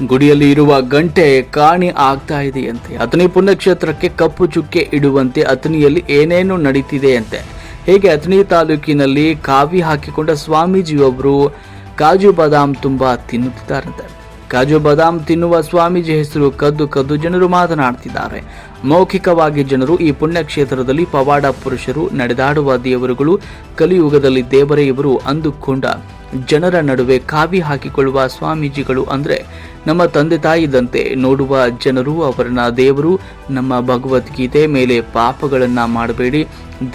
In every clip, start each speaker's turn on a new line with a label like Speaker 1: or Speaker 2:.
Speaker 1: ಗುಡಿಯಲ್ಲಿ ಇರುವ ಗಂಟೆ ಕಾಣಿ ಆಗ್ತಾ ಇದೆಯಂತೆ. ಅಥಣಿ ಪುಣ್ಯಕ್ಷೇತ್ರಕ್ಕೆ ಕಪ್ಪು ಚುಕ್ಕೆ ಇಡುವಂತೆ ಅಥಣಿಯಲ್ಲಿ ಏನೇನು ನಡೀತಿದೆಯಂತೆ. ಹೇಗೆ ಅಥಣಿ ತಾಲೂಕಿನಲ್ಲಿ ಕಾವಿ ಹಾಕಿಕೊಂಡ ಸ್ವಾಮೀಜಿಯೊಬ್ಬರು ಕಾಜು ಬಾದಾಮ್ ತುಂಬಾ ತಿನ್ನುತ್ತಿದ್ದಾರಂತೆ. ಕಾಜು ಬಾದಾಮ್ ತಿನ್ನುವ ಸ್ವಾಮೀಜಿ ಹೆಸರು ಕದ್ದು ಜನರು ಮಾತನಾಡ್ತಿದ್ದಾರೆ. ಮೌಖಿಕವಾಗಿ ಜನರು ಈ ಪುಣ್ಯಕ್ಷೇತ್ರದಲ್ಲಿ ಪವಾಡ ಪುರುಷರು, ನಡೆದಾಡುವ ದೇವರುಗಳು, ಕಲಿಯುಗದಲ್ಲಿ ದೇವರೇ ಇವರು ಅಂದುಕೊಂಡ ಜನರ ನಡುವೆ ಕಾವಿ ಹಾಕಿಕೊಳ್ಳುವ ಸ್ವಾಮೀಜಿಗಳು ಅಂದ್ರೆ ನಮ್ಮ ತಂದೆ ತಾಯಿದಂತೆ ನೋಡುವ ಜನರು ಅವರನ್ನ ದೇವರು. ನಮ್ಮ ಭಗವದ್ಗೀತೆ ಮೇಲೆ ಪಾಪಗಳನ್ನ ಮಾಡಬೇಡಿ,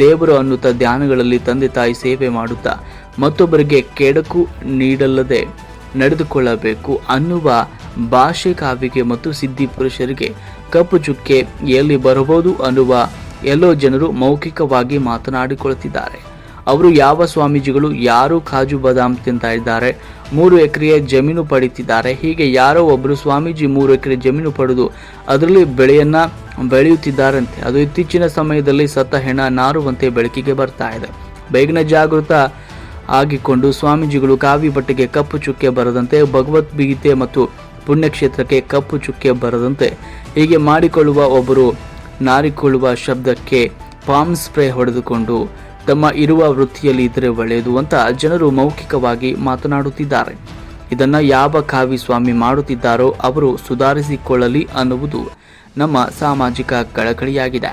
Speaker 1: ದೇವರು ಅನ್ನುತ್ತಾ ಧ್ಯಾನಗಳಲ್ಲಿ ತಂದೆ ತಾಯಿ ಸೇವೆ ಮಾಡುತ್ತಾ ಮತ್ತೊಬ್ಬರಿಗೆ ಕೆಡಕು ನೀಡಲ್ಲದೆ ನಡೆದುಕೊಳ್ಳಬೇಕು ಅನ್ನುವ ಭಾಷೆ ಕಾವಿಗೆ ಮತ್ತು ಸಿದ್ಧಿ ಪುರುಷರಿಗೆ ಕಪ್ಪು ಚುಕ್ಕೆ ಎಲ್ಲಿ ಬರಬಹುದು ಅನ್ನುವ ಎಲ್ಲೋ ಜನರು ಮೌಖಿಕವಾಗಿ ಮಾತನಾಡಿಕೊಳ್ಳುತ್ತಿದ್ದಾರೆ. ಅವರು ಯಾವ ಸ್ವಾಮೀಜಿಗಳು, ಯಾರು ಕಾಜು ಬಾದಾಮ್ ತಿಂತಾ ಇದ್ದಾರೆ, 3 ಎಕರೆಯ ಜಮೀನು ಪಡೀತಿದ್ದಾರೆ. ಹೀಗೆ ಯಾರೋ ಒಬ್ಬರು ಸ್ವಾಮೀಜಿ 3 ಎಕರೆ ಜಮೀನು ಪಡೆದು ಅದರಲ್ಲಿ ಬೆಳೆಯನ್ನ ಬೆಳೆಯುತ್ತಿದ್ದಾರಂತೆ. ಅದು ಇತ್ತೀಚಿನ ಸಮಯದಲ್ಲಿ ಸತ್ತ ಹೆಣ ನಾರುವಂತೆ ಬೆಳಕಿಗೆ ಬರ್ತಾ ಇದೆ. ಬೇಗನೆ ಜಾಗೃತ ಆಗಿಕೊಂಡು ಸ್ವಾಮೀಜಿಗಳು ಕಾವಿ ಬಟ್ಟೆಗೆ ಕಪ್ಪು ಚುಕ್ಕೆ ಬರದಂತೆ, ಭಗವದ್ಗೀತೆ ಮತ್ತು ಪುಣ್ಯಕ್ಷೇತ್ರಕ್ಕೆ ಕಪ್ಪು ಚುಕ್ಕೆ ಬರದಂತೆ ಹೀಗೆ ಮಾಡಿಕೊಳ್ಳುವ ಒಬ್ಬರು ನಾರಿಕೊಳ್ಳುವ ಶಬ್ದಕ್ಕೆ ಪಾಮ್ ಸ್ಪ್ರೇ ಹೊಡೆದುಕೊಂಡು ತಮ್ಮ ಇರುವ ವೃತ್ತಿಯಲ್ಲಿ ಇದ್ದರೆ ಒಳ್ಳೆಯದು ಅಂತ ಜನರು ಮೌಖಿಕವಾಗಿ ಮಾತನಾಡುತ್ತಿದ್ದಾರೆ. ಇದನ್ನ ಯಾವ ಕಾವಿ ಸ್ವಾಮಿ ಮಾಡುತ್ತಿದ್ದಾರೋ ಅವರು ಸುಧಾರಿಸಿಕೊಳ್ಳಲಿ ಅನ್ನುವುದು ನಮ್ಮ ಸಾಮಾಜಿಕ ಕಳಕಳಿಯಾಗಿದೆ.